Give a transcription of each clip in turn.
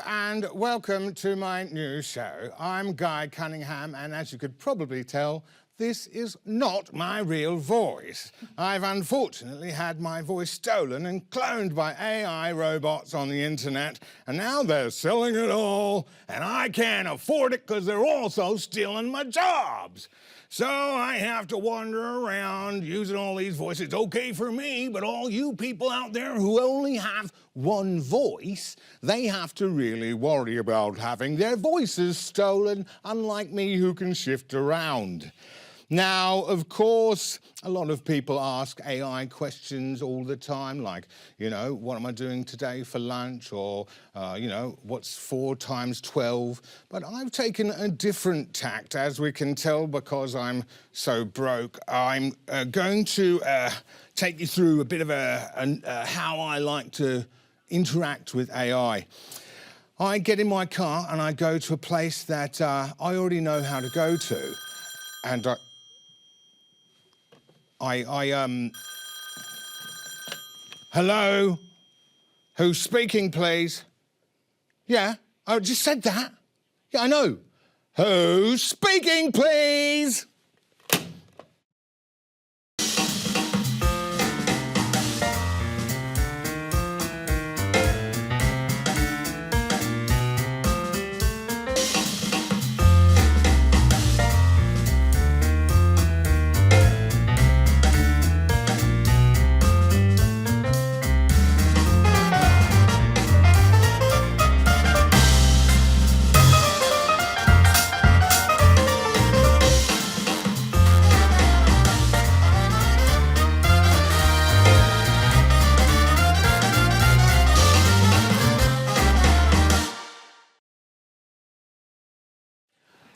and welcome to my new show. I'm Guy Cunningham, and as you could probably tell, this is not my real voice. I've unfortunately had my voice stolen and cloned by AI robots on the internet, and now they're selling it all, and I can't afford it because they're also stealing my jobs. So I have to wander around using all these voices. It's okay for me, but all you people out there who only have one voice, they have to really worry about having their voices stolen, unlike me who can shift around. Now, of course, a lot of people ask AI questions all the time, like, you know, what am I doing today for lunch? Or, you know, what's 4 times 12? But I've taken a different tact, as we can tell, because I'm so broke. I'm going to take you through a bit of how I like to interact with AI. I get in my car and I go to a place that I already know how to go to. And hello? Who's speaking, please? Yeah, I just said that. Yeah, I know. Who's speaking, please?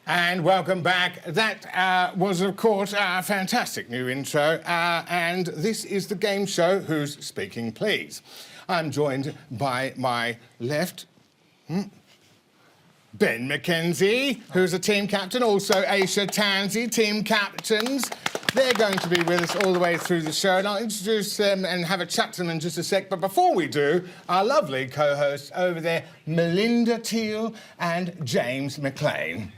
And welcome back. That was, of course, a fantastic new intro. And this is the game show, Who's Speaking, Please? I'm joined by my left, Ben Mckenzie, who's a team captain, also Ayesha Tansey, team captains. They're going to be with us all the way through the show, and I'll introduce them and have a chat to them in just a sec. But before we do, our lovely co-hosts over there, Melinda Thiele and James McLean.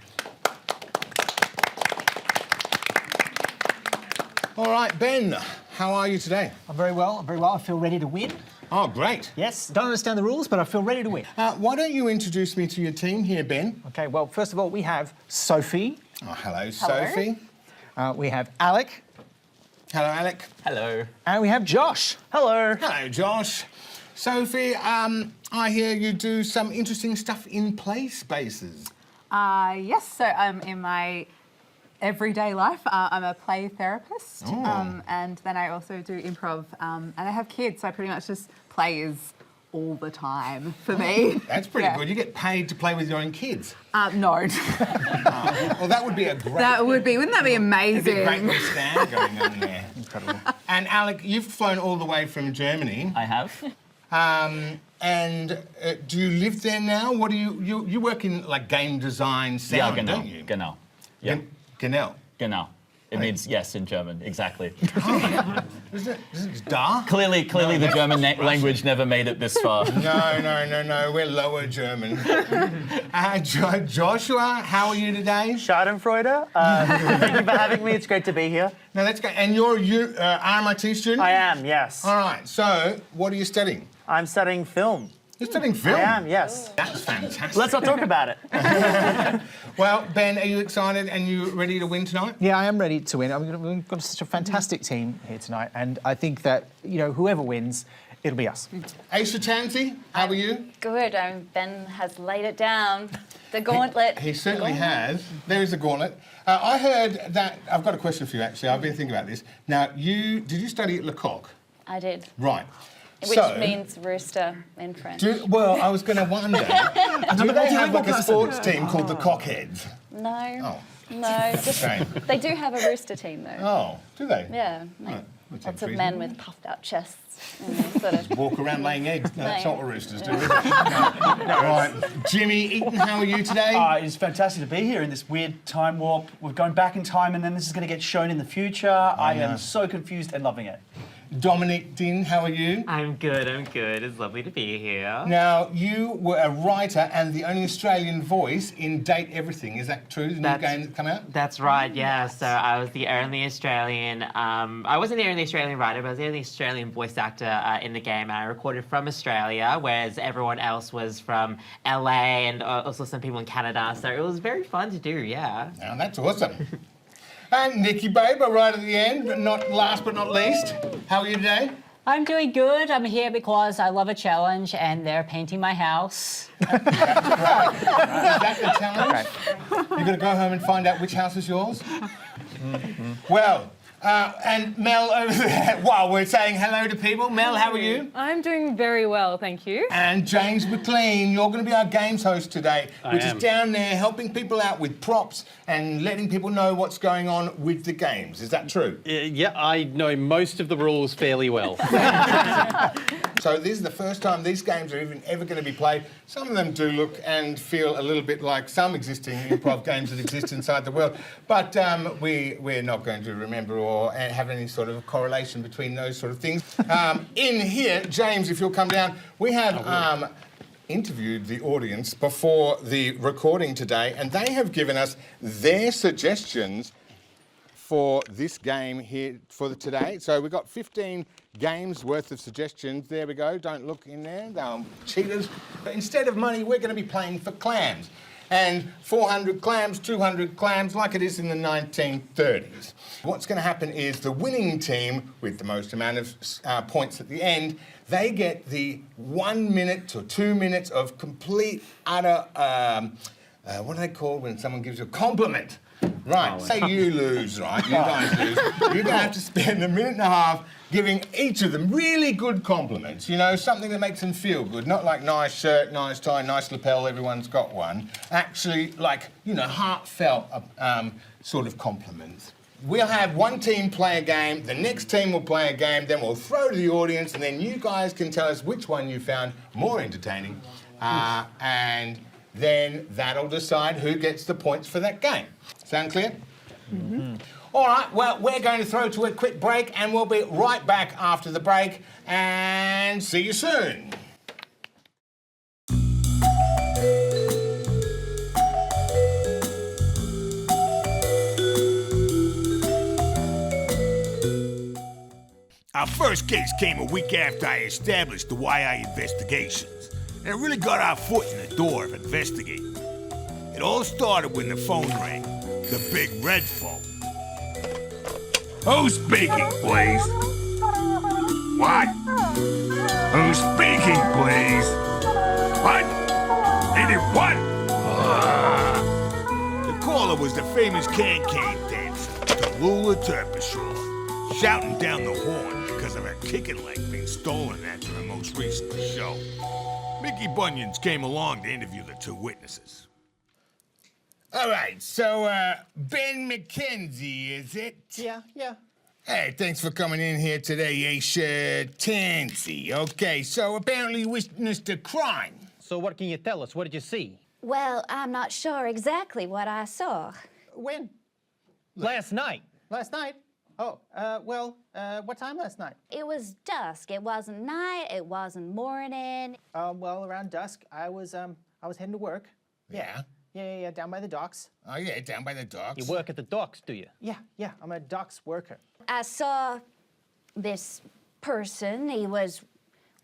All right, Ben, how are you today? I'm very well, I feel ready to win. Oh, great. Yes, don't understand the rules, but I feel ready to win. Why don't you introduce me to your team here, Ben? Okay, well, first of all, we have Sophie. Oh, hello, Sophie. We have Alec. Hello, Alec. Hello. And we have Josh. Hello. Hello, Josh. Sophie, I hear you do some interesting stuff in play spaces. Yes, so in my everyday life, I'm a play therapist, and then I also do improv, and I have kids, so I pretty much just play is all the time for me. That's pretty good. You get paid to play with your own kids? No. Well, that would be a great... Wouldn't that be amazing? It'd be a great stand going on there. Incredible. And Alec, you've flown all the way from Germany. I have. And do you live there now? What do you work in like game design sound, Yeah, genau. don't you? Genau. Yeah. Genau. Genau. It means yes in German, exactly. Isn't it da? Clearly the German language never made it this far. No, we're lower German. Joshua, how are you today? Schadenfreude. Thank you for having me. It's great to be here. No, that's great. And you're a RMIT student? I am, yes. All right, so what are you studying? I'm studying film. You're studying film? I am, yes. That's fantastic. Let's not talk about it. Well, Ben, are you excited and you ready to win tonight? Yeah, I am ready to win. We've got such a fantastic team here tonight, and I think that, you know, whoever wins, it'll be us. Ayesha Tansey, how are you? Good. Ben has laid it down. The gauntlet. He certainly has. There is a gauntlet. I heard that... I've got a question for you, actually. I've been thinking about this. Now, did you study at Lecoq? I did. Right. Which means rooster in French. Well, I was going to wonder, do they have like a sports team called the Cockheads? No. Oh. No. They do have a rooster team, though. Oh, do they? Yeah. Right. Lots of men with puffed out chests. Sort of. Walk around laying eggs. No, that's No. not what roosters do, is it? No. Right. Jimmy, Eaton, how are you today? It's fantastic to be here in this weird time warp. We're going back in time and then this is going to get shown in the future. I am so confused and loving it. Dominic Din, how are you? I'm good, It's lovely to be here. Now, you were a writer and the only Australian voice in Date Everything. Is that true? The new game that's come out? That's right, yeah. So I was the only Australian, I wasn't the only Australian writer, but I was the only Australian voice actor in the game. And I recorded from Australia, whereas everyone else was from LA and also some people in Canada. So it was very fun to do, yeah. Now, that's awesome. And Nicki Barber right at the end, but not last but not least. How are you today? I'm doing good. I'm here because I love a challenge and they're painting my house. Right. Is that the challenge? You're going to go home and find out which house is yours? Well, and Mel over there, while we're saying hello to people, Mel, how are you? I'm doing very well, thank you. And James McLean, you're going to be our games host today, which is down there helping people out with props and letting people know what's going on with the games. Is that true? Yeah, I know most of the rules fairly well. So this is the first time these games are even ever going to be played. Some of them do look and feel a little bit like some existing improv games that exist inside the world, but we're not going to remember or have any sort of correlation between those sort of things. In here, James, if you'll come down, we have interviewed the audience before the recording today, and they have given us their suggestions for this game here for today. So we've got 15 games worth of suggestions. There we go. Don't look in there. They're cheaters. But instead of money, we're going to be playing for clams. And 400 clams, 200 clams, like it is in the 1930s. What's going to happen is the winning team, with the most amount of points at the end, they get the 1 minute to 2 minutes of complete, utter, what do they call when someone gives you a compliment? Right, say you lose, right? You guys lose. You're going to have to spend a minute and a half giving each of them really good compliments, you know, something that makes them feel good. Not like nice shirt, nice tie, nice lapel, everyone's got one. Actually, like, you know, heartfelt sort of compliments. We'll have one team play a game, the next team will play a game, then we'll throw to the audience, and then you guys can tell us which one you found more entertaining, and then that'll decide who gets the points for that game. Sound clear? Mm-hmm. All right, well, we're going to throw to a quick break, and we'll be right back after the break, and see you soon. Our first case came a week after I established the YI investigations, and it really got our foot in the door of investigating. It all started when the phone rang, the big red phone. Who's speaking, please? What? Who's speaking, please? What? Any what? The caller was the famous can-can dancer, Tallulah Terpshaw, shouting down the horn because of her kicking leg being stolen after her most recent show. Mickey Bunions came along to interview the two witnesses. All right, so Ben Mckenzie, is it? Yeah. Hey, thanks for coming in here today, Ayesha Tansey. Okay, so apparently you witnessed a crime. So what can you tell us? What did you see? Well, I'm not sure exactly what I saw. When? Last night. Last night? Oh, what time last night? It was dusk. It wasn't night. It wasn't morning. Well, around dusk, I was heading to work. Yeah? Yeah, down by the docks. Oh, yeah, down by the docks. You work at the docks, do you? Yeah, I'm a docks worker. I saw this person. He was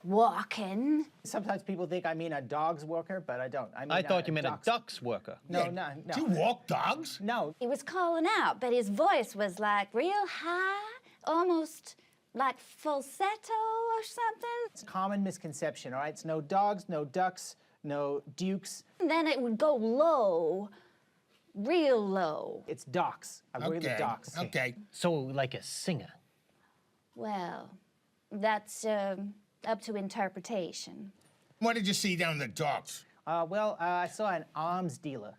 walking. Sometimes people think I mean a dogs worker, but I don't. I thought you meant a ducks worker. No. Do you walk dogs? No. He was calling out, but his voice was like real high, almost like falsetto or something. It's a common misconception, all right? It's no dogs, no ducks, no dukes. And then it would go low, real low. It's docks. I work at the docks. Okay. So like a singer. Well, that's up to interpretation. What did you see down the docks? I saw an arms dealer.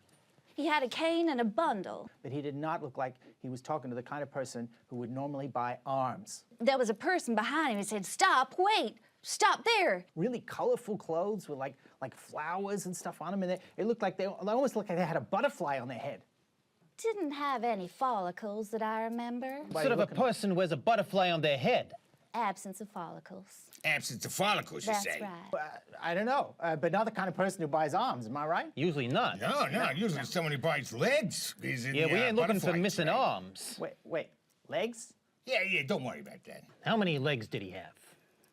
He had a cane and a bundle. But he did not look like he was talking to the kind of person who would normally buy arms. There was a person behind him who said, "Stop, wait, stop there." Really colorful clothes with like flowers and stuff on them, and it looked like they almost looked like they had a butterfly on their head. Didn't have any follicles that I remember. What sort of a person wears a butterfly on their head? absence of follicles. Absence of follicles, you That's say? right. I don't know, but not the kind of person who buys arms, am I right? Usually not. No, usually someone who bites legs is in Yeah, the we ain't looking for butterfly missing trade. arms. Wait, legs? Yeah, don't worry about that. How many legs did he have?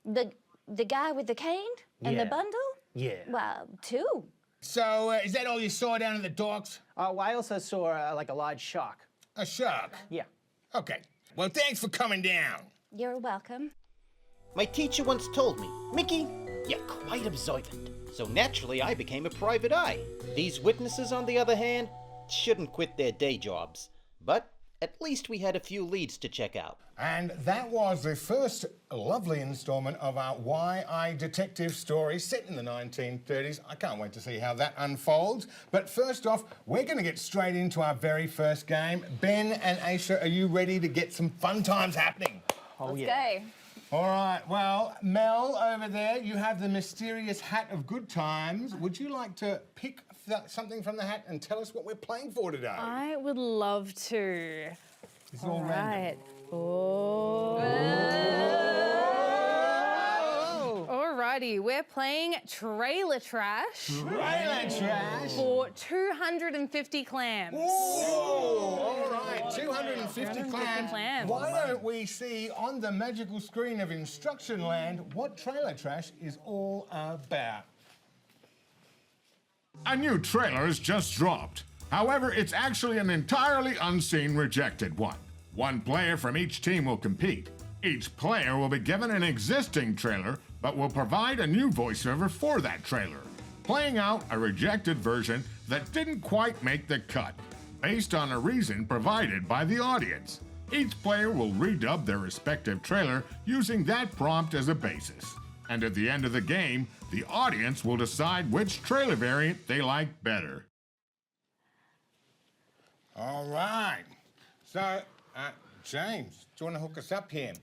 The guy with the cane and the Yeah. bundle? Yeah. Well, 2. So, is that all you saw down at the docks? Oh, I also saw like a large shark. A shark? Yeah. Okay. Well, thanks for coming down. You're welcome. My teacher once told me, Mickey, you're quite observant. So naturally, I became a private eye. These witnesses, on the other hand, shouldn't quit their day jobs. But at least we had a few leads to check out. And that was the first lovely instalment of our Why I Detective story set in the 1930s. I can't wait to see how that unfolds. But first off, we're going to get straight into our very first game. Ben and Ayesha, are you ready to get some fun times happening? Oh, Let's yeah. go. All right, well, Mel, over there, you have the mysterious hat of good times. Would you like to pick something from the hat and tell us what we're playing for today? I would love to. It's all random. Alrighty, we're playing Trailer Trash. Trailer trash? For 250 clams. Ooh, all right, 250 clams. clams. Why don't we see on the magical screen of Instruction Land what trailer trash is all about? A new trailer is just dropped. However, it's actually an entirely unseen rejected one. One player from each team will compete. Each player will be given an existing trailer, but will provide a new voiceover for that trailer, playing out a rejected version that didn't quite make the cut, based on a reason provided by the audience. Each player will redub their respective trailer using that prompt as a basis. And at the end of the game, the audience will decide which trailer variant they like better. All right. So, James, do you want to hook us up here?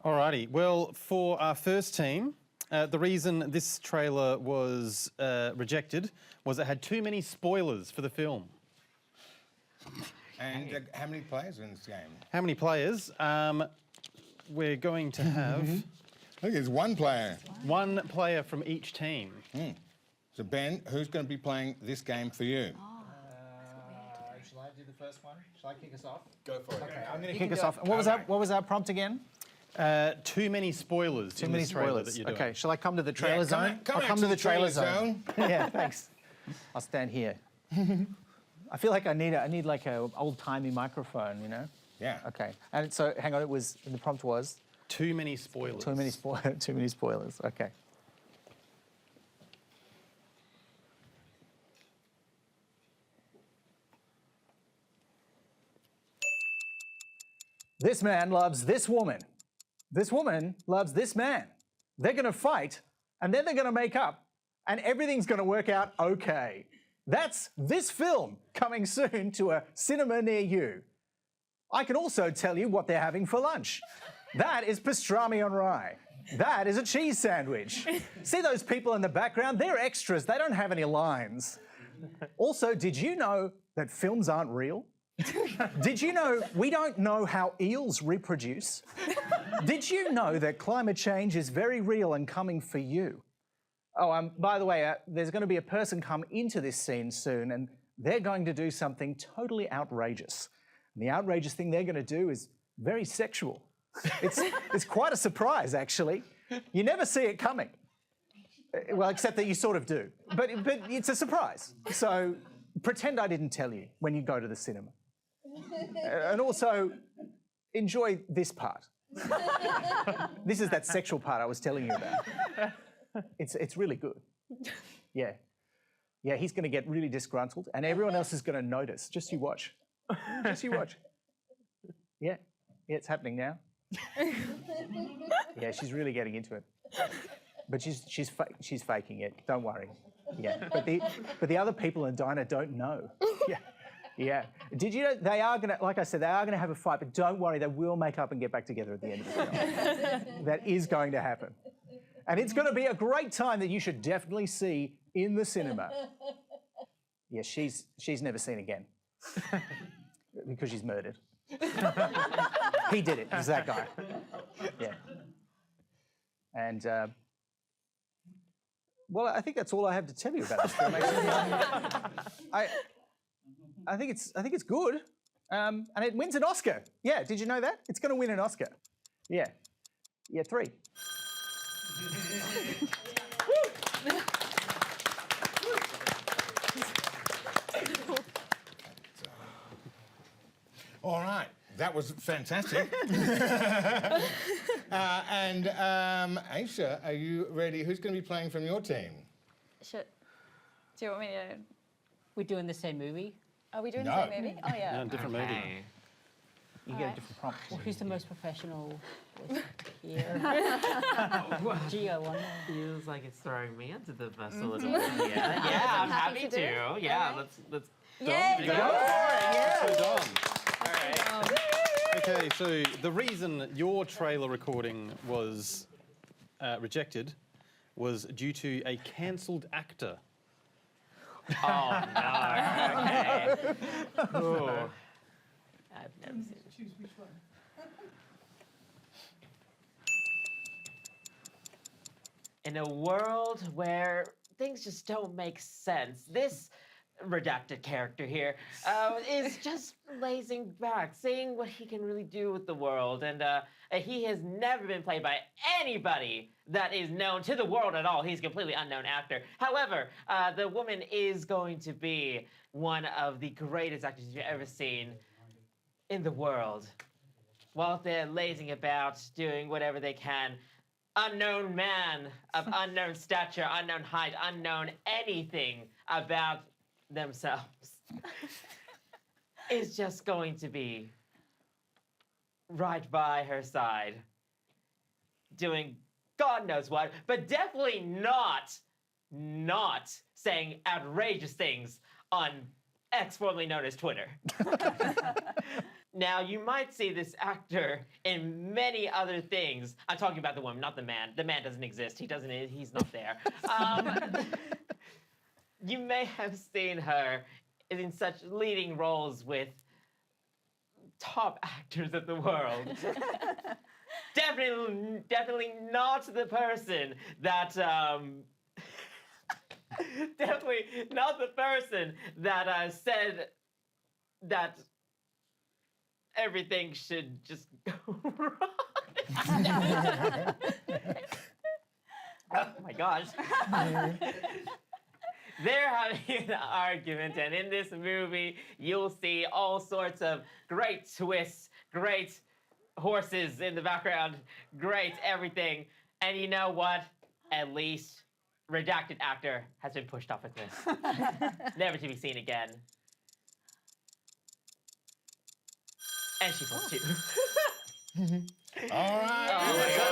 Alrighty, well, for our first team, the reason this trailer was rejected was it had too many spoilers for the film. And how many players are in this game? How many players? We're going to have... I think there's one player. One player from each team. So, Ben, who's going to be playing this game for you? Shall I do the first one? Shall I kick us off? Go for it. Okay, I'm going to kick us off. What was that prompt again? Too many spoilers. Too in many this trailer spoilers. that you're doing. Okay, shall I come to the trailer zone? Come I'll come to the trailer zone. zone. Yeah, thanks. I'll stand here. I feel like I need like an old-timey microphone, you know? Yeah. Okay. And so, hang on, the prompt was? Too many spoilers. Too many spoilers. Okay. This man loves this woman. This woman loves this man. They're going to fight, and then they're going to make up, and everything's going to work out okay. That's this film, coming soon to a cinema near you. I can also tell you what they're having for lunch. That is pastrami on rye. That is a cheese sandwich. See those people in the background? They're extras. They don't have any lines. Also, did you know that films aren't real? Did you know we don't know how eels reproduce? Did you know that climate change is very real and coming for you? Oh, by the way, there's going to be a person come into this scene soon, and they're going to do something totally outrageous. And the outrageous thing they're going to do is very sexual. It's quite a surprise, actually. You never see it coming. Well, except that you sort of do. But it's a surprise. So pretend I didn't tell you when you go to the cinema. And also, enjoy this part. This is that sexual part I was telling you about. It's really good. Yeah. Yeah, he's going to get really disgruntled, and everyone else is going to notice. Just you watch. Just you watch. Yeah, it's happening now. Yeah, she's really getting into it. But she's faking it. Don't worry. Yeah, but the other people in the diner don't know. Yeah. Yeah. Did you know they are going to, like I said, they are going to have a fight, but don't worry, they will make up and get back together at the end of the film. That is going to happen. And it's going to be a great time that you should definitely see in the cinema. Yeah, she's never seen again. Because she's murdered. He did it. It's that guy. Yeah. And well, I think that's all I have to tell you about this film. I think it's good, and it wins an Oscar. Yeah, did you know that? It's going to win an Oscar. Yeah, 3. All right, that was fantastic. And Ayesha, are you ready? Who's going to be playing from your team? Do you want me to? We're doing the same movie. Are we doing No. the same movie? Oh, yeah. No, different movie. You get a different prompt. Well, who's the most professional voice here? Gee, I wonder. Feels like it's throwing me into the bus a little bit. Yeah, I'm happy to. Yeah, let's Yay! Go for it, Dom. Okay, so the reason your trailer recording was rejected was due to a cancelled actor. Oh no. Okay. Ooh. I've never seen it. Choose which one. In a world where things just don't make sense, this redacted character here is just lazing back, seeing what he can really do with the world, and he has never been played by anybody that is known to the world at all. He's a completely unknown actor. However, the woman is going to be one of the greatest actors you've ever seen in the world. While they're lazing about, doing whatever they can, unknown man of unknown stature, unknown height, unknown anything about themselves is just going to be right by her side, doing God knows what, but definitely not saying outrageous things on X, formerly known as Twitter. Now, you might see this actor in many other things. I'm talking about the woman, not the man. The man doesn't exist. He's not there. You may have seen her in such leading roles with top actors of the world. Definitely not the person that, definitely not the person that said that everything should just go wrong. Oh my gosh. They're having an argument, and in this movie, you'll see all sorts of great twists, great horses in the background, great everything. And you know what? At least redacted actor has been pushed off with this. Never to be seen again. And she plus 2. All right. Oh my God.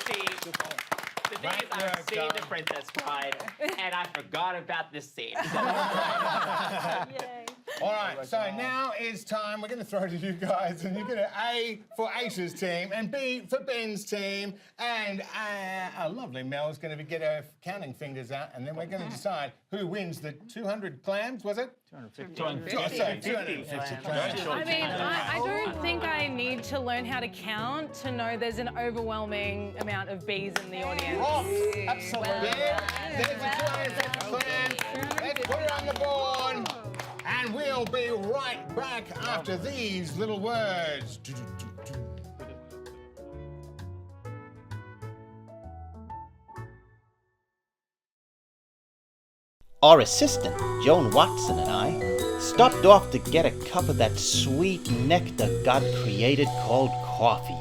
See, the thing is, I've seen The Princess Bride, and I forgot about this scene. Yay. All right, so now is time. We're going to throw it to you guys, and you're going to A for Aisha's team, and B for Ben's team, and our lovely Mel's going to get her counting fingers out, and then we're going to decide who wins the 200 clams, was it? 250 clams. I mean, I don't think I need to learn how to count to know there's an overwhelming amount of bees in the audience. Oh, absolutely. There's the 250 clams. Let's put her on the board. And we'll be right back after these little words. Our assistant, Joan Watson, and I stopped off to get a cup of that sweet nectar God created called coffee,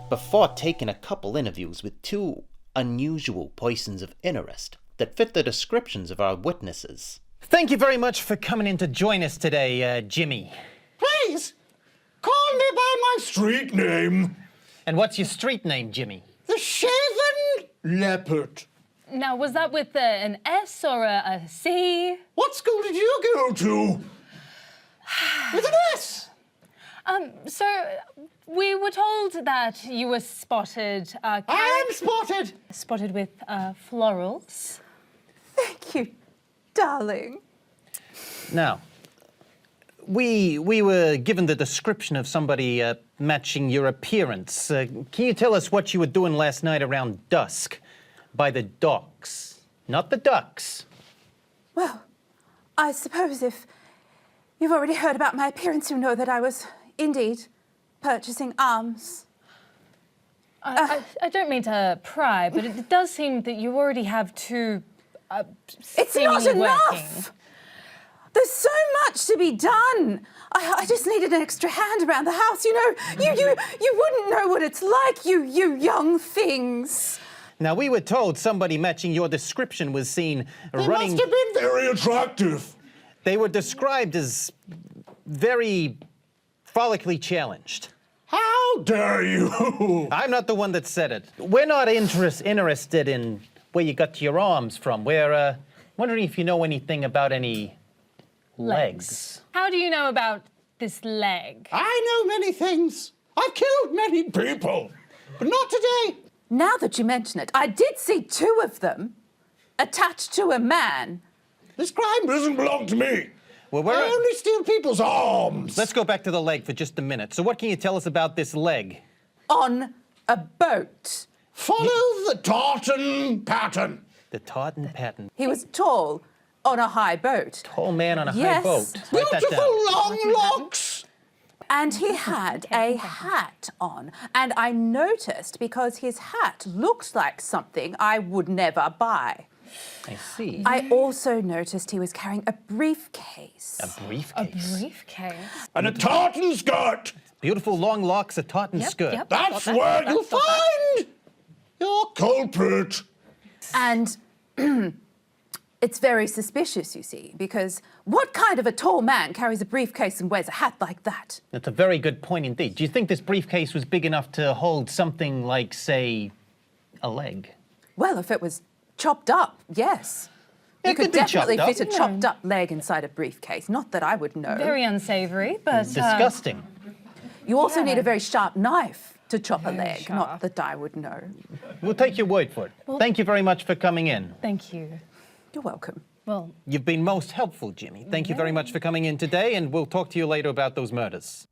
before taking a couple interviews with 2 unusual persons of interest that fit the descriptions of our witnesses. Thank you very much for coming in to join us today, Jimmy. Please, call me by my street name. And what's your street name, Jimmy? The Shaven Leopard. Now, was that with an S or a C? What school did you go to? With an S. So we were told that you were spotted. I am spotted. Spotted with florals. Thank you, darling. Now, we were given the description of somebody matching your appearance. Can you tell us what you were doing last night around dusk by the docks? Not the ducks. Well, I suppose if you've already heard about my appearance, you know that I was indeed purchasing arms. I don't mean to pry, but it does seem that you already have two. It's not enough. There's so much to be done. I just needed an extra hand around the house. You know, you wouldn't know what it's like, you young things. Now, we were told somebody matching your description was seen They running... must have been very attractive. They were described as very follically challenged. How dare you? I'm not the one that said it. We're not interested in where you got your arms from. We're wondering if you know anything about any legs. How do you know about this leg? I know many things. I've killed many people, but not today. Now that you mention it, I did see two of them attached to a man. This crime doesn't belong to me. Well, I only steal people's arms. Let's go back to the leg for just a minute. So what can you tell us about this leg? On a boat. Follow the tartan pattern. The tartan pattern. He was tall on a high boat. Tall man on a high Yes. boat. Write that down. Beautiful long locks. And he had a hat on. And I noticed because his hat looked like something I would never buy. I see. I also noticed he was carrying a briefcase. A briefcase. A briefcase. And a tartan skirt. Beautiful long locks, a tartan skirt. That's where you'll find your culprit. And it's very suspicious, you see, because what kind of a tall man carries a briefcase and wears a hat like that? That's a very good point indeed. Do you think this briefcase was big enough to hold something like, say, a leg? Well, if it was chopped up, yes. It You could could be definitely chopped up. fit a chopped up leg inside a briefcase. Not that I would know. Very unsavory, but Disgusting. You also need a very sharp knife to chop a leg. Not that I would know. We'll take your word for it. Thank you very much for coming in. Thank you. You're welcome. Well, You've been most helpful, Jimmy. Thank you very much for coming in today, and we'll talk to you later about those murders.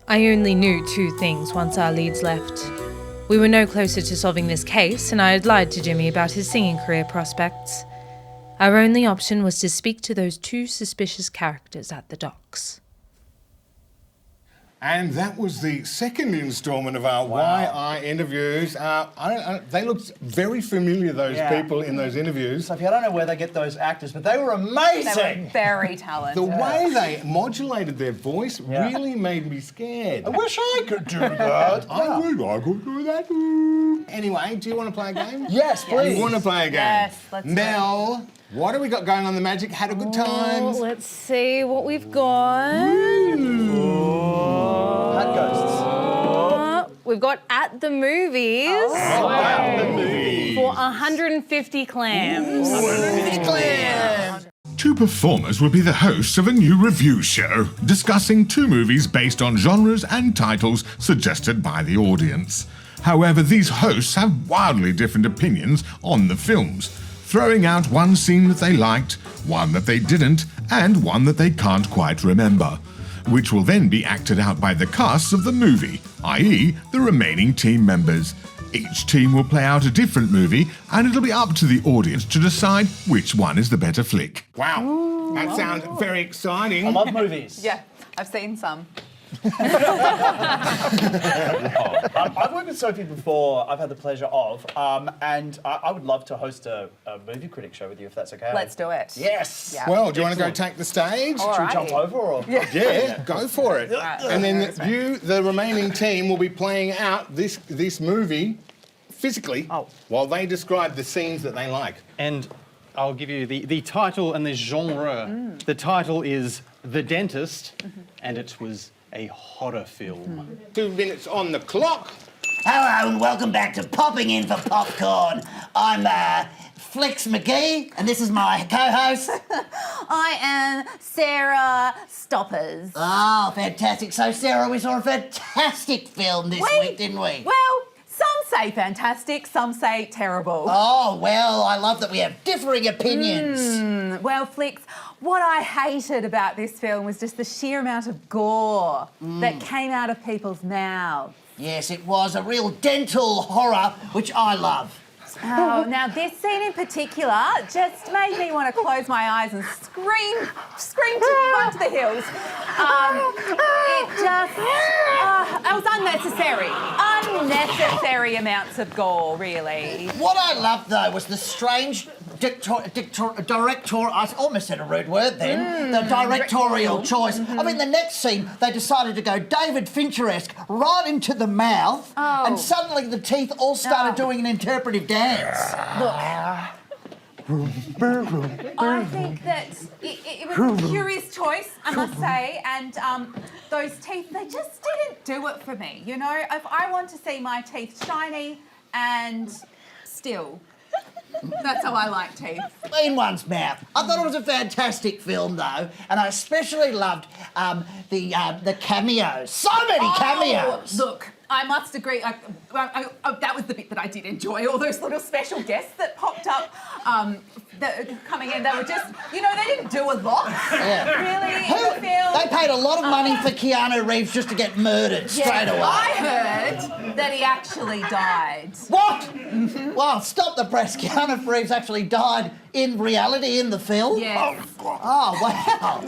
I only knew two things once our leads left. We were no closer to solving this case, and I had lied to Jimmy about his singing career prospects. Our only option was to speak to those two suspicious characters at the docks. And that was the second instalment of our YI interviews. They looked very familiar, those people in those interviews. Sophie, I don't know where they get those actors, but they were amazing. They were very talented. The way they modulated their voice really made me scared. I wish I could do that. I wish I could do that too. Anyway, do you want to play a game? Yes, please. You want to play a game? Yes, let's Mel, what have we got going on the Magic? Had a good time? let's see what we've got. Hat ghosts. We've got At the Movies. At the movies. For 150 clams. 150 clams. Two performers will be the hosts of a new review show, discussing two movies based on genres and titles suggested by the audience. However, these hosts have wildly different opinions on the films, throwing out one scene that they liked, one that they didn't, and one that they can't quite remember, which will then be acted out by the casts of the movie, i.e. the remaining team members. Each team will play out a different movie, and it'll be up to the audience to decide which one is the better flick. Wow, that sounds very exciting. I love movies. Yeah, I've seen some. I've worked with Sophie before, I've had the pleasure of, and I would love to host a movie critic show with you if that's okay. Let's do it. Yes! Yeah. Well, do you want to go take the stage? All Should we right. jump over or? Yeah, go for it. Right. And then you, the remaining team, will be playing out this movie physically while they describe the scenes that they like. And I'll give you the title and the genre. The title is The Dentist, and it was a horror film. 2 minutes on the clock. Hello and welcome back to Popping In for Popcorn. I'm Flex McGee, and this is my co-host. I am Sarah Stoppers. Oh, fantastic. So, Sarah, we saw a fantastic film this week, didn't we? Well, some say fantastic, some say terrible. Oh, well, I love that we have differing opinions. Well, Flix, what I hated about this film was just the sheer amount of gore that came out of people's mouths. Yes, it was a real dental horror, which I love. Oh, now this scene in particular just made me want to close my eyes and scream to run to the hills. It was unnecessary amounts of gore, really. What I loved, though, was the strange directorial... I almost said a rude word then. The directorial choice. I mean, the next scene, they decided to go David Fincher-esque right into the mouth, and suddenly the teeth all started doing an interpretive dance. Look, I think that it was a curious choice, I must say, and those teeth, they just didn't do it for me. You know, if I want to see my teeth shiny and still, that's how I like teeth. In one's mouth. I thought it was a fantastic film, though, and I especially loved the cameos. So many cameos. Look, I must agree. That was the bit that I did enjoy. All those little special guests that popped up coming in. They were just, you know, they didn't do a lot. Really, in the film. They paid a lot of money for Keanu Reeves just to get murdered straight away. I heard that he actually died. What? Well, stop the press. Keanu Reeves actually died in reality in the film? Yes. Oh, wow.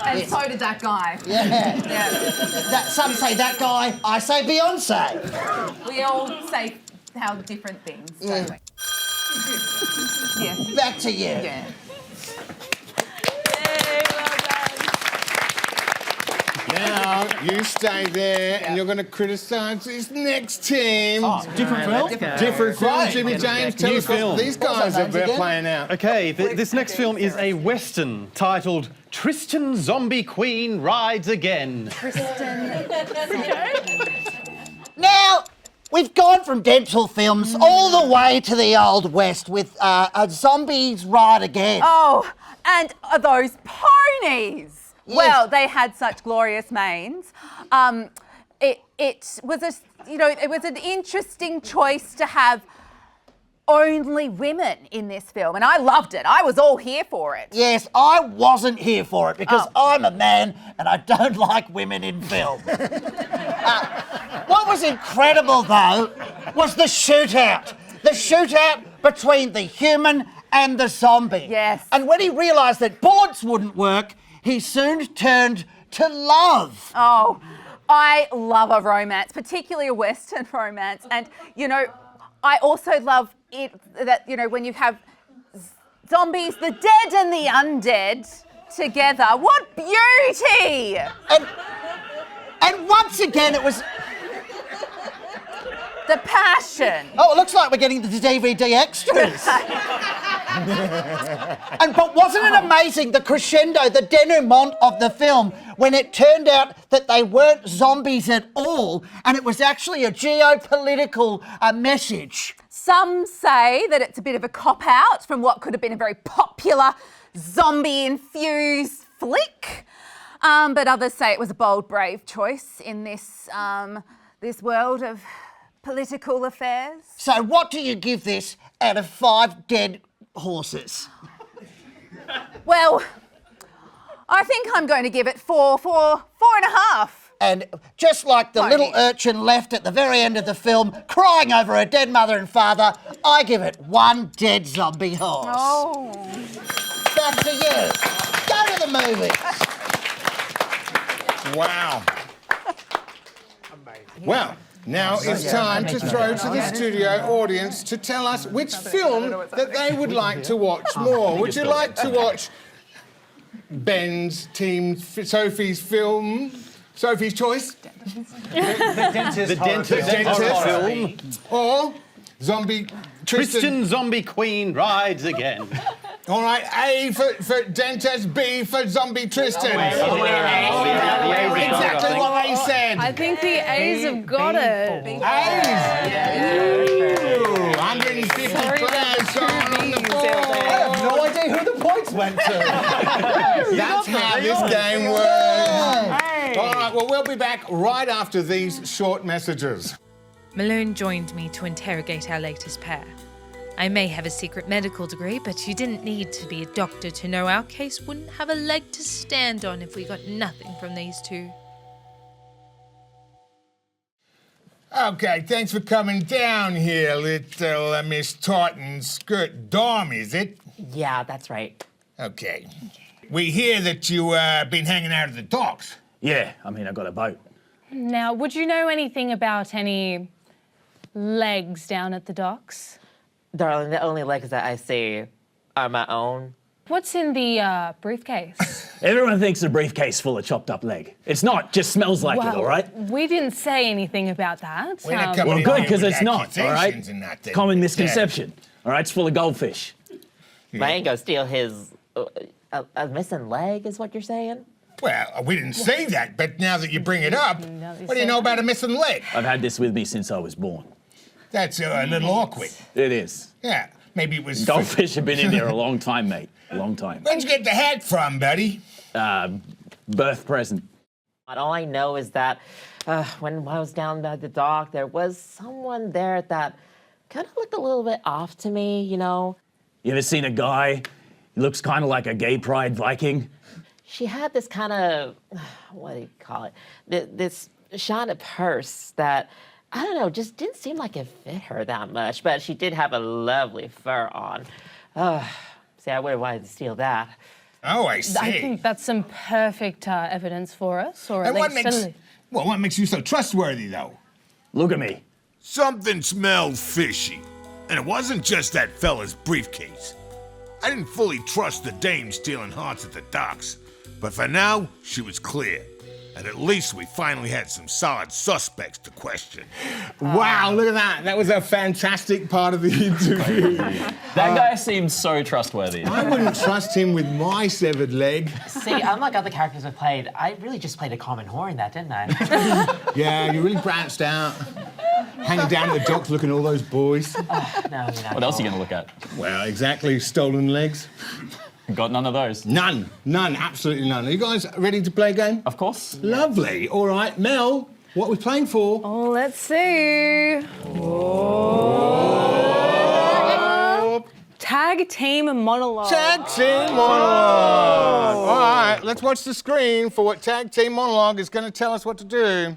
And so did that guy. Yeah. Some say that guy, I say Beyonce. We all say how different things, don't we? Yeah. Back to you. Yeah. Now, you stay there and you're going to criticise this next team. Different film? Different film. Jimmy James, tell us what these guys are playing out. Okay, this next film is a Western titled Tristan Zombie Queen Rides Again. Now, we've gone from dental films all the way to the Old West with Zombies Ride Again. Oh, and those ponies. Yes. Well, they had such glorious manes. It was it was an interesting choice to have only women in this film, and I loved it. I was all here for it. Yes, I wasn't here for it because I'm a man and I don't like women in film. What was incredible, though, was the shootout. The shootout between the human and the zombie. Yes. And when he realised that bullets wouldn't work, he soon turned to love. Oh, I love a romance, particularly a Western romance. And, you know, I also love it that, you know, when you have zombies, the dead and the undead together. What beauty! And once again, it was... the passion. Oh, it looks like we're getting the DVD extras. But wasn't it amazing, the crescendo, the denouement of the film, when it turned out that they weren't zombies at all, and it was actually a geopolitical message? Some say that it's a bit of a cop-out from what could have been a very popular zombie-infused flick, but others say it was a bold, brave choice in this this world of political affairs. So what do you give this out of 5 dead horses? Well, I think I'm going to give it 4.5. And just like the little urchin left at the very end of the film, crying over her dead mother and father, I give it 1 dead zombie horse. Oh. Back to you. Go to the movies. Wow. Well, now it's time to throw to the studio audience to tell us which film that they would like to watch more. Would you like to watch Ben's team, Sophie's film, Sophie's Choice? The dentist film. Or Zombie Tristan Zombie Queen Rides Again. All right, A for dentist, B for Zombie Tristan. Exactly what I said. I think the A's have got it. A's. 150 players on the board. I have no idea who the points went to. That's how this game works. All right, well, we'll be back right after these short messages. Malone joined me to interrogate our latest pair. I may have a secret medical degree, but you didn't need to be a doctor to know our case wouldn't have a leg to stand on if we got nothing from these two. Okay, thanks for coming down here, little Miss Tartan Skirt Dom, is it? Yeah, that's right. Okay. We hear that you been hanging out at the docks. Yeah, I mean, I got a boat. Now, would you know anything about any legs down at the docks? Darling, the only legs that I see are my own. What's in the briefcase? Everyone thinks a briefcase full of chopped up leg. It's not, just smells like it, all right? We didn't say anything about that. Well, good, because it's not, all right? Common misconception, all right? It's full of goldfish. I ain't gonna steal his... a missing leg is what you're saying? Well, we didn't say that, but now that you bring it up, what do you know about a missing leg? I've had this with me since I was born. That's a little awkward. It is. Yeah, maybe it was... Goldfish have been in there a long time, mate. A long time. Where'd you get the hat from, buddy? Birth present. All I know is that when I was down by the dock, there was someone there that kind of looked a little bit off to me, you know? You ever seen a guy? He looks kind of like a gay pride Viking. She had this kind of, what do you call it? This shiny purse that, I don't know, just didn't seem like it fit her that much, but she did have a lovely fur on. See, I would have wanted to steal that. Oh, I see. I think that's some perfect evidence for us, or at And least... what makes you so trustworthy, though? Look at me. Something smelled fishy. And it wasn't just that fella's briefcase. I didn't fully trust the dame stealing hearts at the docks, but for now, she was clear. And at least we finally had some solid suspects to question. Wow, look at that. That was a fantastic part of the interview. That guy seems so trustworthy. I wouldn't trust him with my severed leg. See, unlike other characters I've played, I really just played a common whore in that, didn't I? Yeah, you really branched out. Hanging down at the docks looking at all those boys. No, you're not. What else are you going to look at? Well, exactly, stolen legs. Got none of those? None, absolutely none. Are you guys ready to play a game? Of course. Lovely. All right, Mel, what are we playing for? Oh, let's see. Tag team monologue. Tag team monologue. All right, let's watch the screen for what tag team monologue is going to tell us what to do.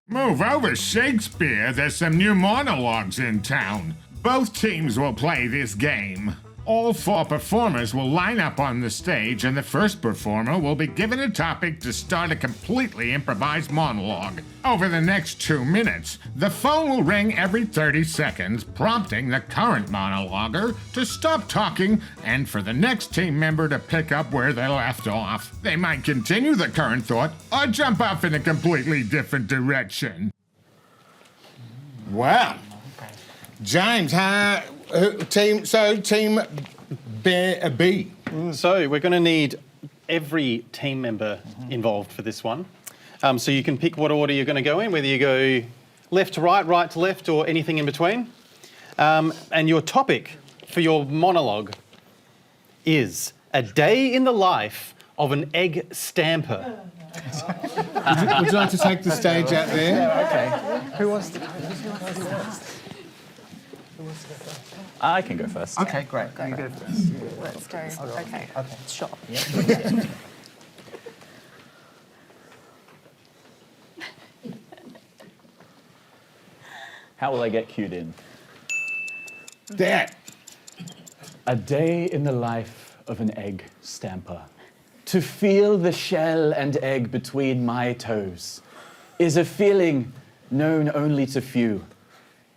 Move over, Shakespeare. There's some new monologues in town. Both teams will play this game. All 4 performers will line up on the stage, and the first performer will be given a topic to start a completely improvised monologue. Over the next 2 minutes, the phone will ring every 30 seconds, prompting the current monologuer to stop talking and for the next team member to pick up where they left off. They might continue the current thought or jump off in a completely different direction. Wow. James, team B. So we're going to need every team member involved for this one. So you can pick what order you're going to go in, whether you go left to right, right to left, or anything in between. And your topic for your monologue is a day in the life of an egg stamper. Would you like to take the stage out there? Yeah, okay. Who wants to go? I can go first. Okay, great. You go first. Let's go. Okay. Okay, sure. Yeah. How will I get cued in? There. A day in the life of an egg stamper. To feel the shell and egg between my toes is a feeling known only to few.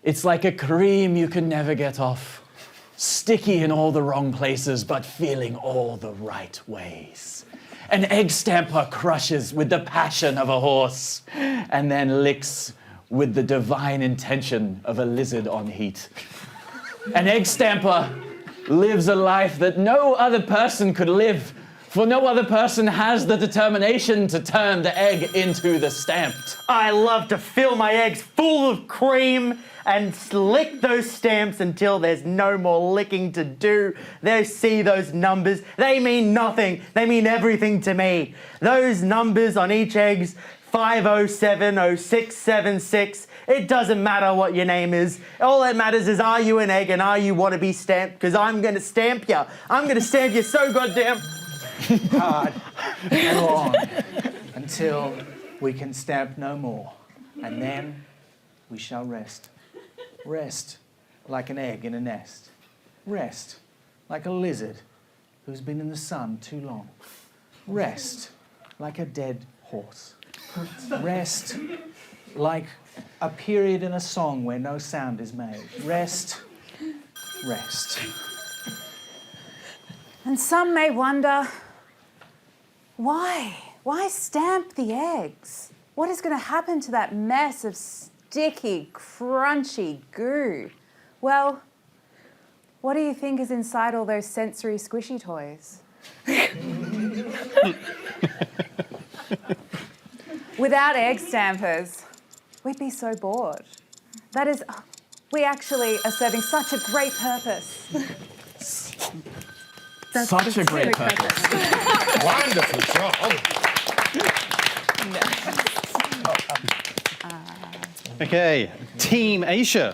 It's like a cream you can never get off. Sticky in all the wrong places, but feeling all the right ways. An egg stamper crushes with the passion of a horse and then licks with the divine intention of a lizard on heat. An egg stamper lives a life that no other person could live, for no other person has the determination to turn the egg into the stamped. I love to fill my eggs full of cream and lick those stamps until there's no more licking to do. They see those numbers. They mean nothing. They mean everything to me. Those numbers on each egg's 5070676 It doesn't matter what your name is. All that matters is, are you an egg and are you want to be stamped? Because I'm going to stamp you. I'm going to stamp you so goddamn hard and long until we can stamp no more. And then we shall rest. Rest like an egg in a nest. Rest like a lizard who's been in the sun too long. Rest like a dead horse. Rest like a period in a song where no sound is made. Rest, rest. And some may wonder, why? Why stamp the eggs? What is going to happen to that mess of sticky, crunchy goo? Well, what do you think is inside all those sensory squishy toys? Without egg stampers, we'd be so bored. That is, we actually are serving such a great purpose. Such a great purpose. Wonderful job. Okay, Team Ayesha.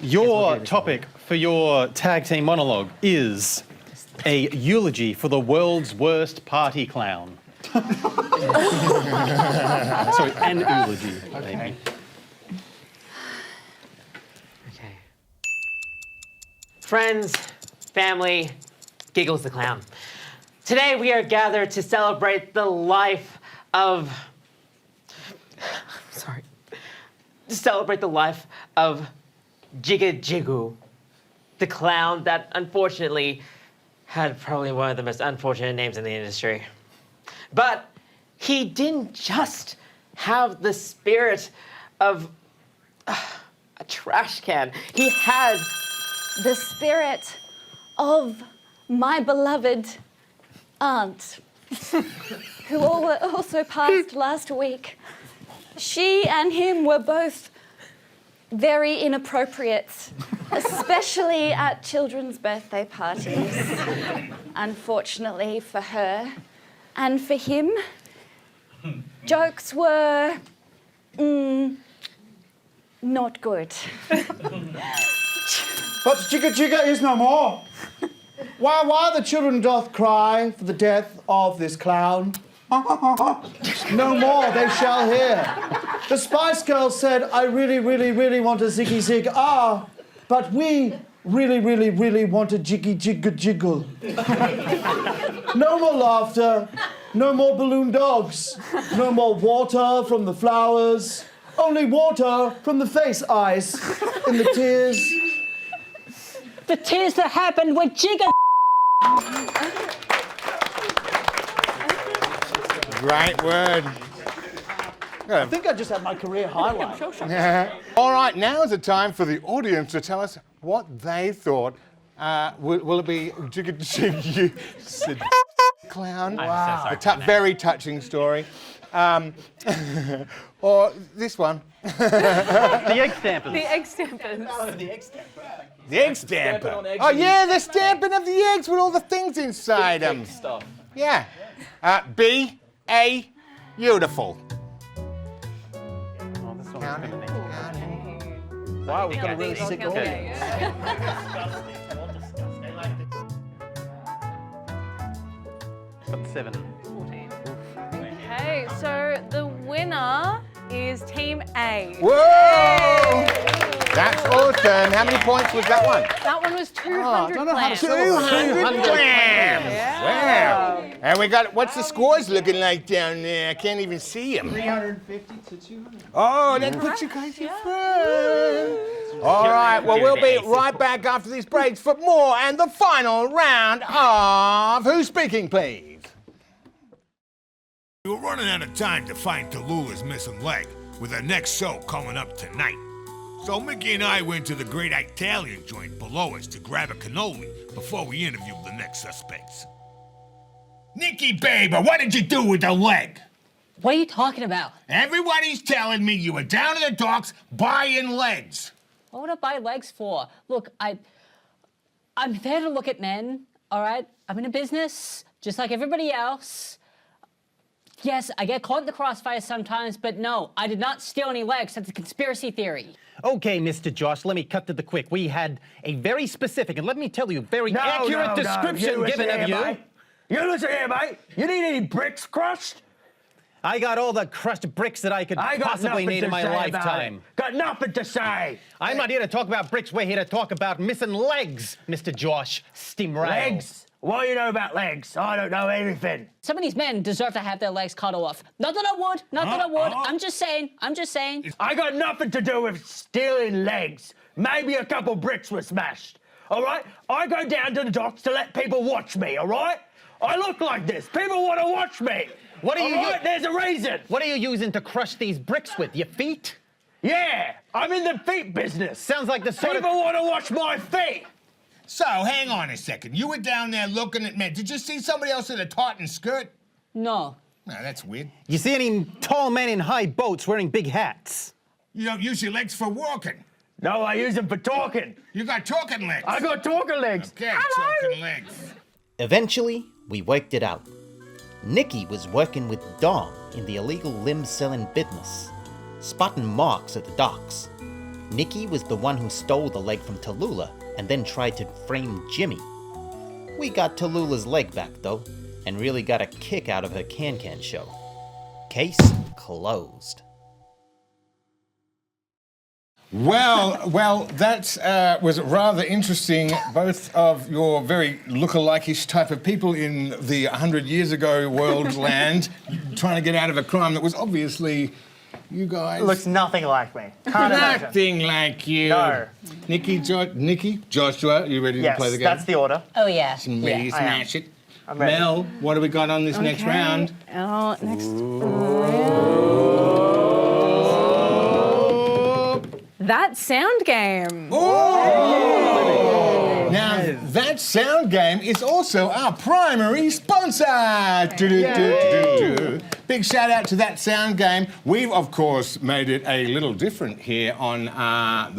Your topic for your tag team monologue is a eulogy for the world's worst party clown. Sorry, an eulogy, maybe. Okay. Friends, family, Giggles the Clown. Today we are gathered to celebrate the life of... Sorry. To celebrate the life of Jigga Jiggu, the clown that unfortunately had probably one of the most unfortunate names in the industry. But he didn't just have the spirit of a trash can. He had the spirit of my beloved aunt, who also passed last week. She and him were both very inappropriate, especially at children's birthday parties. Unfortunately for her and for him, jokes were not good. But Jigga Jigga is no more. Why the children doth cry for the death of this clown? No more they shall hear. The Spice Girls said, I really, really, really want a ziggy zig but we really, really, really want a jiggy jigga jiggle. No more laughter, no more balloon dogs, no more water from the flowers, only water from the face eyes in the tears. The tears that happened with Jigga. Great word. I think I just had my career highlight. All right, now is the time for the audience to tell us what they thought. Will it be Jigga Jigga Clown? Wow. Very touching story. Or this one. The egg stampers. The egg stampers. The egg stamper. The egg stamper. Oh yeah, the stamping of the eggs with all the things inside them. Stuff. Yeah. B-A, beautiful. Wow, we've got a really sick audience. Got 7. Okay, so the winner is Team A. Whoa! That's awesome. How many points was that one? That one was 200 clams. 200 clams. Yeah. Wow. And we got, what's the scores looking like down there? I can't even see them. 350 to 200. Oh, that puts you guys in front. All right, well, we'll be right back after these breaks for more and the final round of Who's Speaking, please? We're running out of time to find Tallulah's missing leg, with our next show coming up tonight. So Mickey and I went to the great Italian joint below us to grab a cannoli before we interviewed the next suspects. Nicki Barber, what did you do with the leg? What are you talking about? Everybody's telling me you were down in the docks buying legs. What would I buy legs for? Look, I'm there to look at men, all right? I'm in a business, just like everybody else. Yes, I get caught in the crossfire sometimes, but no, I did not steal any legs. That's a conspiracy theory. Okay, Mr. Josh, let me cut to the quick. We had a very specific, and let me tell you, very accurate description given of you. Mate. You listen here, mate. You need any bricks crushed? I got all the crushed bricks that I could possibly need in my lifetime. Got nothing to say. I'm not here to talk about bricks. We're here to talk about missing legs, Mr. Josh Steamrail. Legs? What do you know about legs? I don't know anything. Some of these men deserve to have their legs cut off. Not that I would, not that I would. I'm just saying, I got nothing to do with stealing legs. Maybe a couple bricks were smashed, all right? I go down to the docks to let people watch me, all right? I look like this. People want to watch me. What are you right? There's a reason. What are you using to crush these bricks with? Your feet? Yeah, I'm in the feet business. Sounds like the sort People want to watch my feet. So, hang on a second. You were down there looking at men. Did you see somebody else in a tartan skirt? No. No, that's weird. You see any tall men in high boats wearing big hats? You don't use your legs for walking. No, I use them for talking. You got talking legs. I got talking legs. Okay, talking legs. Eventually, we worked it out. Nicki was working with Dom in the illegal limb-selling business, spotting marks at the docks. Nicki was the one who stole the leg from Tallulah and then tried to frame Jimmy. We got Tallulah's leg back, though, and really got a kick out of her can-can show. Case closed. Well, that was rather interesting. Both of your very look-alike-ish type of people in the 100 years ago world land, trying to get out of a crime that was obviously you guys. Looks nothing like me. Can't imagine. Nothing like you. No. Nicki, Joshua, you ready to play the game? Yes, that's the order. Oh, yeah. Ready to smash it? I'm ready. Mel, what have we got on this next round? Oh, next That sound game. Now, that sound game is also our primary sponsor. Big shout out to that sound game. We've, of course, made it a little different here on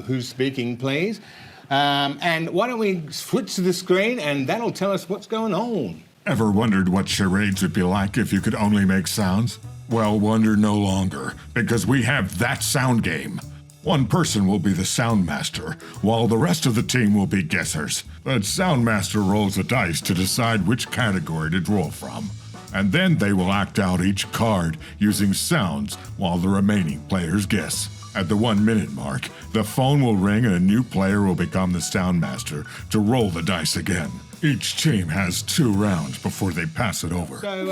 Who's Speaking, Please. And why don't we switch to the screen and that'll tell us what's going on. Ever wondered what charades would be like if you could only make sounds? Well, wonder no longer, because we have that sound game. One person will be the sound master, while the rest of the team will be guessers. The sound master rolls a dice to decide which category to draw from. And then they will act out each card using sounds while the remaining players guess. At the 1 minute mark, the phone will ring and a new player will become the sound master to roll the dice again. Each team has 2 rounds before they pass it over. So,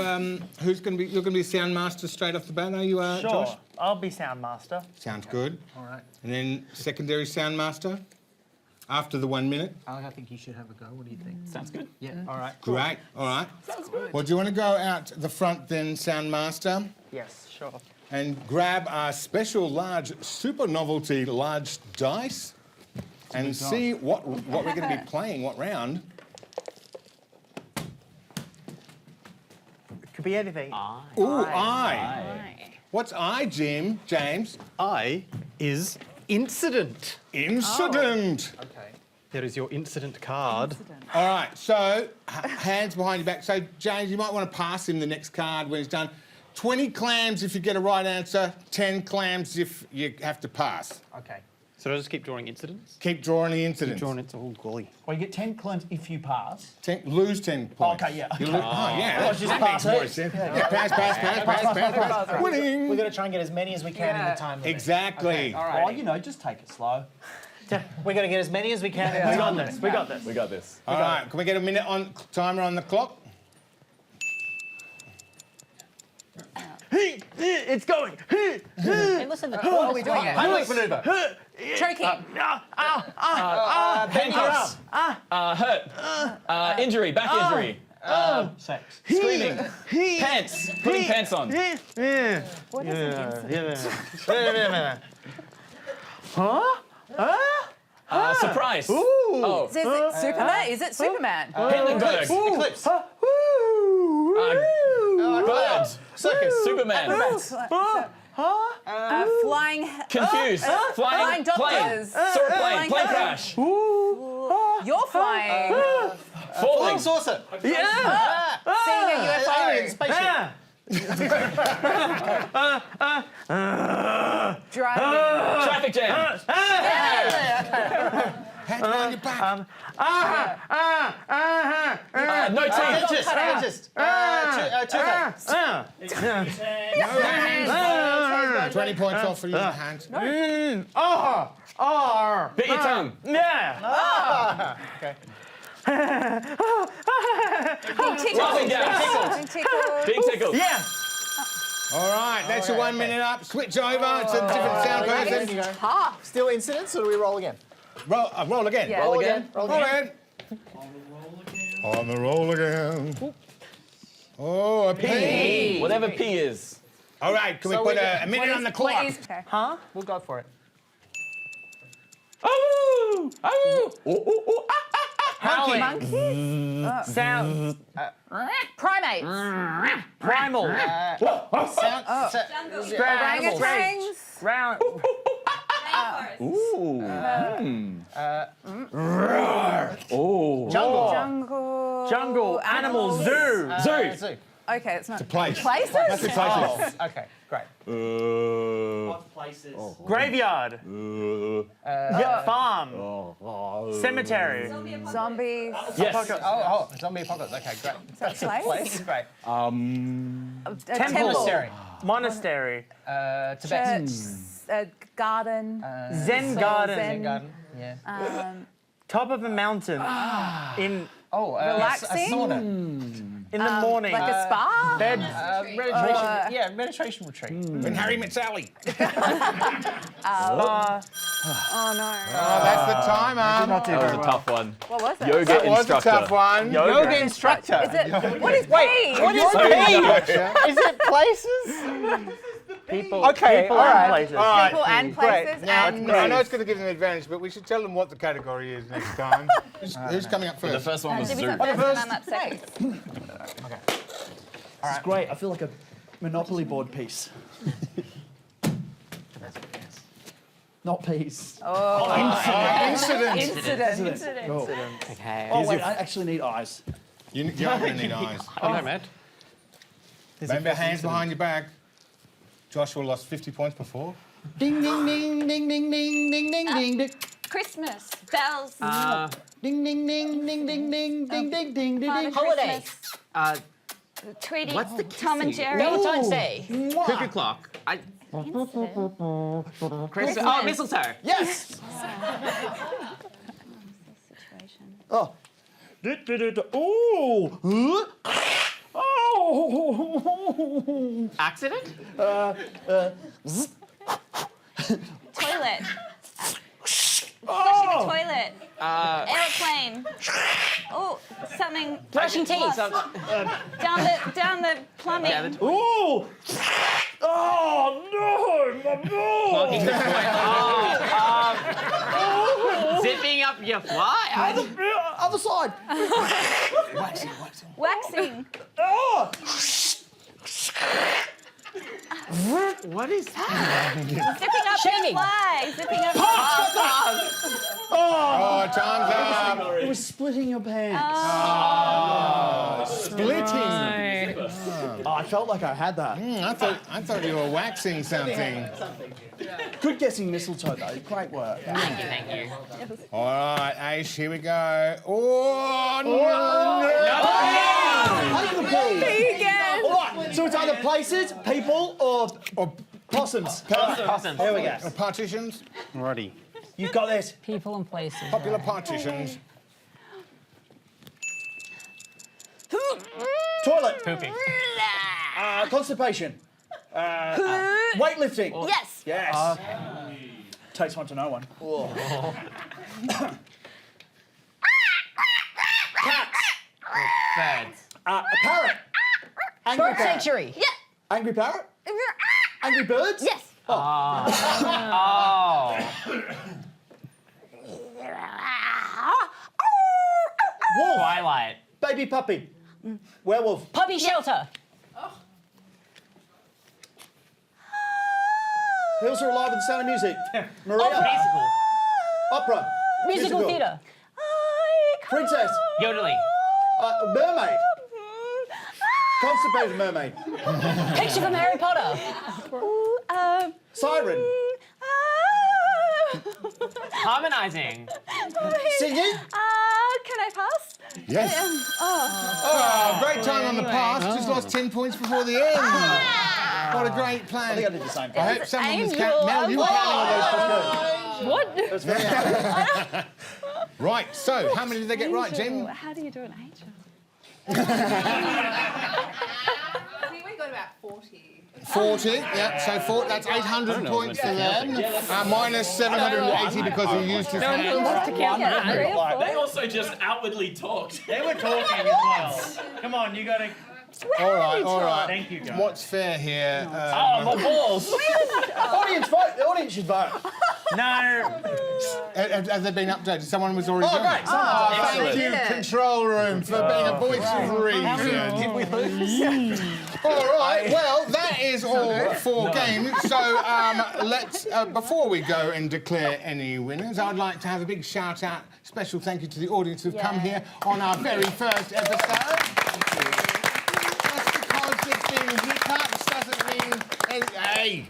you're going to be sound master straight off the bat, are you, Sure, Josh? I'll be sound master. Sounds good. All right. And then secondary sound master after the 1 minute. Alec, I think you should have a go. What do you think? Sounds good. Yeah. All right. Great. All right. Sounds good. Well, do you want to go out the front then, sound master? Yes, sure. And grab our special large, super novelty large dice and see what we're going to be playing, what round. Could be anything. Ooh, I. What's I, James? I is incident. Incident. Okay. There is your incident card. All right, so hands behind your back. So, James, you might want to pass him the next card when he's done. 20 clams if you get a right answer, 10 clams if you have to pass. Okay. So do I just keep drawing incidents? Keep drawing the incidents. Keep drawing it. Oh, golly. Well, you get 10 clams if you pass. Lose 10 points. Okay, yeah. You lose, That just that pass makes more it. sense. Yeah. Yeah, pass. Winning. We've got to try and get as many as we can in the time limit. Exactly. Okay. All right. Well, you know, just take it slow. We're going to get as many as we can in the time limit. We got this. We got this. All right, can we get a minute on timer on the clock? It's going. Hey, listen, What are we doing? Heimlich maneuver. Choking. Handcuffs. Hurt. Injury. Back injury. Sex. Screaming. Pants. Putting pants on. What is an incident? Surprise. Is it Superman? Is it Superman? Hindenburg. Eclipse. Bird. Circus. Superman. Flying. Confused. Flying doctors. Plane. Saw a plane. Plane crash. You're flying. Falling. Saucer. Seeing a UFO. Spaceship. Driving. Traffic jam. Hands behind your back. No teeth. No hands. 20 points off for using hands. Bit your tongue. Yeah. Okay. Big tickle. Yeah. All right, that's your 1 minute up. Switch over to a different sound person. Still incidents, or do we roll again? Roll again. Yeah. Roll again. Roll again. On the roll again. Oh, a P. Whatever P is. All right, can we put a minute on the clock? Okay. Huh? We'll go for it. Oh! Oh! Oh! Howling. Monkey? Sound. Primates. Primal. Sound. Orangutans. Round. Ooh. Jungle. Jungle. Animal. Zoo. Zoo. Okay, it's not. Place. Places? That's the places. Okay, great. Places. Graveyard. Farm. Cemetery. Zombies. Yes. Zombie apocalypse. Okay, great. Is that a place? Great. A Temple. temple. Monastery. Tibet. Church. A garden. Zen garden. Zen garden. Yeah. Top of a mountain. In Relaxing. A sauna. in the morning. Like a spa? Bed. Meditation. Meditation retreat. When Harry met Sally. Spa. Oh no. Oh, that's the timer. That was a tough one. What was it? Yoga That was a instructor. tough one. Yoga instructor. Is it? What is P? What is P? Is it places? People. Okay, People all and right. places. All right. People and Great. places Now, and I know it's going to give them an advantage, but we should tell them what the category is next time. Who's coming up first? The first one was Jimmy's zoo. up first and I'm up second. This is great. I feel like a Monopoly board piece. Not peas. Incident. Cool. Okay. Oh wait, I actually need eyes. You are going to need eyes. Okay, Matt. Remember, hands behind your back. Joshua lost 50 points before. Ding ding ding ding ding ding ding ding ding ding. Christmas bells. Ding ding ding ding ding ding ding ding ding ding. Holiday. Tweety. What's the Tom and Jerry. Valentine's Day. Cuckoo clock. Christmas. Oh, mistletoe. Yes. Oh. Ooh. Oh. Accident? Toilet. Flushing a toilet. Airplane. Oh, something. Brushing teeth. Down the plumbing. Yeah, the Ooh. Oh no, my Clogging the balls. zipping up your fly. Other side. Waxing. Oh. What is that? Zipping up your fly. Zipping up your Oh, time's up. It was splitting your pants. Splitting. Oh, I felt like I had that. I thought you were waxing something. Good guessing mistletoe though. Great work. Thank you. All right, Ace, here we go. Oh, no. Again. All right, so it's either places, people, or possums. Possums. There we go. Or partitions. Alrighty. You've got this. People and places. Popular partitions. Toilet. Pooping. Constipation. Weightlifting. Yes. Yes. Takes one to know one. Cats. Birds. A parrot. Angry Bird parrot. sanctuary. Yeah. Angry parrot. Angry birds. Yes. Wolf. Twilight. Baby puppy. Werewolf. Puppy shelter. Hills are alive with the sound of music. Maria. Musical. Opera. Musical theatre. Princess. Yodeling. Mermaid. Constipated mermaid. Picture from Harry Potter. Siren. Harmonizing. Singing. Can I pass? Yes. Oh, great time on the pass. Just lost 10 points before the end. What a great plan. I think I did the same. I hope someone was counting. Mel, you were counting all those. What? That's very hard. Right, so how many did they get right, Jim? How do you do an angel? I think we got about 40. 40, yeah, so that's 800 points for them. Minus 780 because he used his hands. They also just outwardly talked. They were talking as well. Come on, you gotta. All right. Thank you, guys. What's fair here? My balls. Audience vote. The audience should vote. No. Have they been updated? Someone was already doing great. it. Thank you, control room, for being a voice of reason. Did we lose? All right, well, that is all for games. So let's, before we go and declare any winners, I'd like to have a big shout out, special thank you to the audience who've come here on our very first episode. Just because there's been hiccups doesn't mean...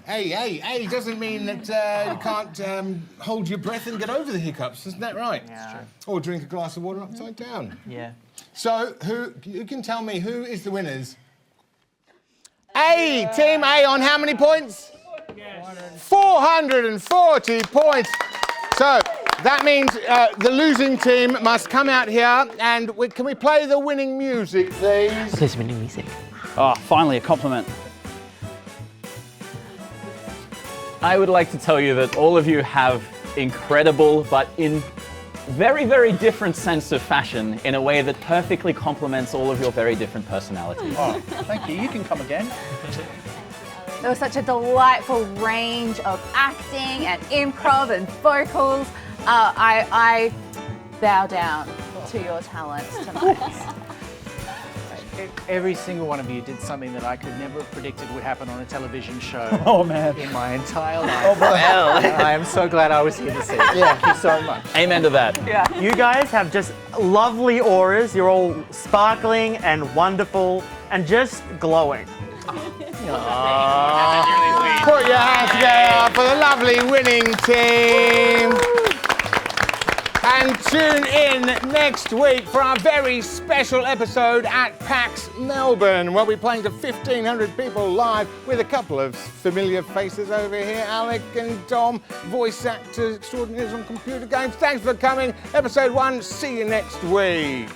Hey, doesn't mean that you can't hold your breath and get over the hiccups. Isn't that right? Yeah. Or drink a glass of water upside down. Yeah. So, you can tell me who is the winners? A, Team A on how many points? 440 points. So, that means the losing team must come out here and can we play the winning music, please? Please winning music. Oh, finally a compliment. I would like to tell you that all of you have incredible, but in very, very different sense of fashion in a way that perfectly complements all of your very different personalities. Oh, thank you. You can come again. There was such a delightful range of acting and improv and vocals. I bow down to your talents tonight. Every single one of you did something that I could never have predicted would happen on a television show. Oh, man. In my entire life. Oh, boy. I am so glad I was here to see it. Thank you so much. Amen to that. Yeah. You guys have just lovely auras. You're all sparkling and wonderful and just glowing. Put your hands together for the lovely winning team. And tune in next week for our very special episode at PAX Melbourne. We'll be playing to 1,500 people live with a couple of familiar faces over here, Alec and Dom, voice actors extraordinaires on computer games. Thanks for coming. Episode 1, see you next week.